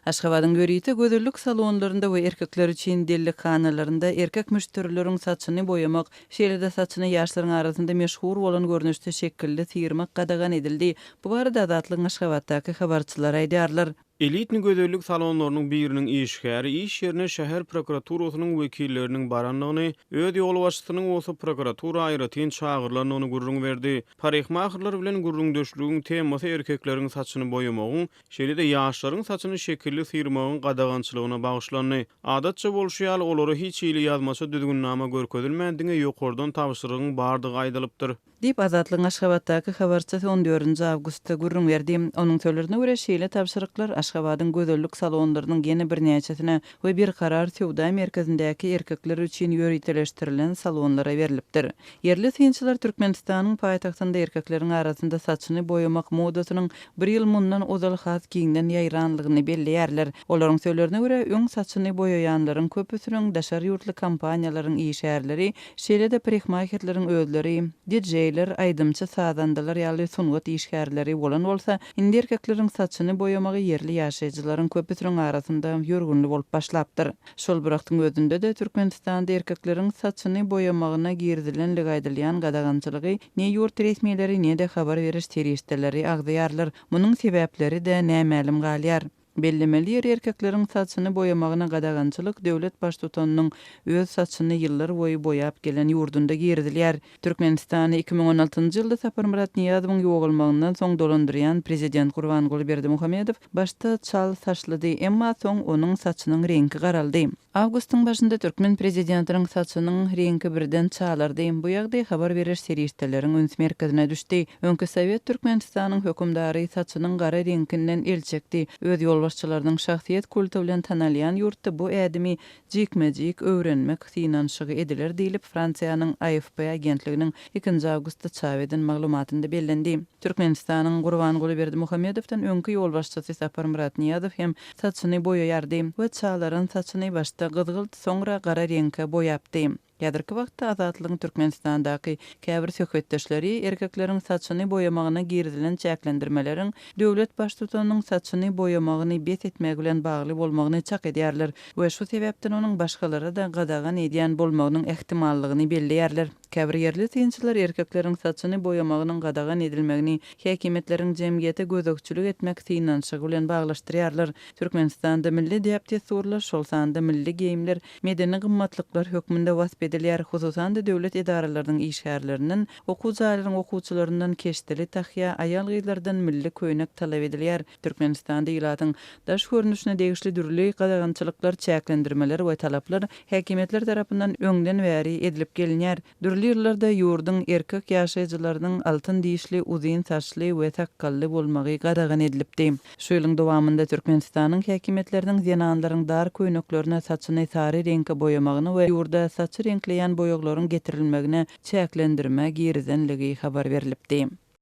Aşgabatyň Görýte gözellik salonlarynda we erkekler üçin dellik hanalarynda erkek müşterileriň saçyny boyamak, şeýle-de saçyny ýaşlaryň arasynda meşhur bolan görnüşde şekilli tyrmak gadagan edildi. Bu barada Azatlygyň Aşgabatdaky habarçylar aýdýarlar. Elitni gözellik salonlarynyň biriniň işgäri iş ýerine şäher prokuraturasynyň wekilleriniň baranlygyny öz ýol başçysynyň bolsa prokuratura aýratyn çagyrlanyny gurrun berdi. Parykmaherler bilen gurrundaşlygyň temasy erkekleriň saçyny boyamagyň, şeýle-de ýaşlaryň saçyny şekilli syrmagyň gadagançylygyna bagyşlandy. Adatça bolşýal olary hiç ýyly ýazmaça düzgünnama görkezilmändiňe ýokardan tapşyrygyň bardygy aýdalypdyr. Dip Azatlygyň Aşgabatdaky habarçysy 14 awgustda gurrun berdi. Onuň sözlerine görä şeýle tapşyryklar Aşgabatyň gözellik salonlarynyň ýene bir näçesine we bir karar Sowda merkezindäki erkekler üçin ýöriteleşdirilen salonlara berilipdir. Yerli synçylar Türkmenistanyň paýtagtynda erkekleriň arasynda saçyny boyamak modasynyň bir ýyl mundan ozal has giňden ýaýranlygyny belliýärler. Olaryň sözlerine görä öň saçyny boyaýanlaryň köpüsiniň daşar ýurtly kampaniýalaryň işärleri, şeýle-de parykmaherleriň özleri, DJ-ler, aýdymçy sazandalar ýaly sungat işgärleri bolan bolsa, indi erkekleriň saçyny boyamagy yerli ýaşaýjylaryň köpüsiniň arasynda ýörgünli bolup başlapdyr. Şol bıraktyň özünde de Türkmenistanda erkekleriň saçyny boyamagyna girdilenligi aýdylýan gadagançylygy ne ýurt resmiýetleri ne de habar beriş terişdeleri agdaýarlar. Munyň sebäpleri de nämälim galýar. Bellemeli erkekleriň saçyny boyamagyna gadagançylyk döwlet baş tutanynyň öz saçyny ýyllar boýy boýap gelen ýurdunda girdilýär. Türkmenistany 2016-njy ýylda Sapar Murat Niýazowyň ýogulmagyndan soň dolandyrýan prezident Gurbanguly Berdimuhamedov başta çal saçlydy, emma soň onuň saçynyň rengi garaldy. Awgustyň başynda Türkmen prezidentiniň saçynyň rengi birden çalardy. Bu ýagdaý habar beriş serýisteleriň öns merkezine düşdi. Öňkü Sowet Türkmenistanyň hökümdary saçynyň gara renginden elçekdi. Öz ýolbaşçylarynyň şahsiýet kulty bilen tanalýan ýurtda bu ädimi jikmejik öwrenmek synanşygy ediler diýilip Fransiýanyň AFP agentliginiň 2 awgustda çap eden maglumatynda bellendi. Türkmenistanyň Gurbanguly Berdimuhamedowdan öňkü ýolbaşçysy Sapar Murat Niýazow hem saçyny boýaýardy we çalaryň saçyny başda gyzgylt, soňra gara reňke boýapdy. Ýadyrky wagtda Azatlygyň Türkmenistandaky käbir söhbetdeşleri erkekleriň saçyny boyamagyna girdilen çäklendirmeleriň döwlet baş tutanynyň saçyny boyamagyny bet etmek bilen bagly bolmagyny çak edýärler we şu sebäpden onuň başgalara da gadagan edýän bolmagynyň ähtimallygyny belliýärler. Käbir yerli synçylar erkekleriň saçyny boyamagynyň gadagan edilmegini häkimetleriň jemgyýete gözükçülük etmek synanşygy bilen baglaşdyrýarlar. Türkmenistanda milli diaptesurlar, şol sanda milli geyimler, medeni gymmatlyklar hökmünde edilýär, hususan da döwlet edaralarynyň işgärleriniň okuw jaýlarynyň okuwçylaryndan keşdili tahýa aýal gyzlardan milli köýnek talap edilýär. Türkmenistanda ýylatyň daş görnüşine degişli dürli gadagançylyklar, çäklendirmeler we talaplar häkimetler tarapyndan öňden bäri edilip gelinýär. Dürli ýyllarda ýurdun erkek ýaşaýjylarynyň altyn diýişli, uzyn saçly we takkally bolmagy gadagan edilipdi. Şu ýylyň dowamında Türkmenistanyň häkimetleriniň zenanlaryň dar köýneklerine saçyny sary reňke boýamagyny we ýurda saçy reňkleýän boýaklaryň getirilmegine çäklendirme girzenligi habar berilipdi.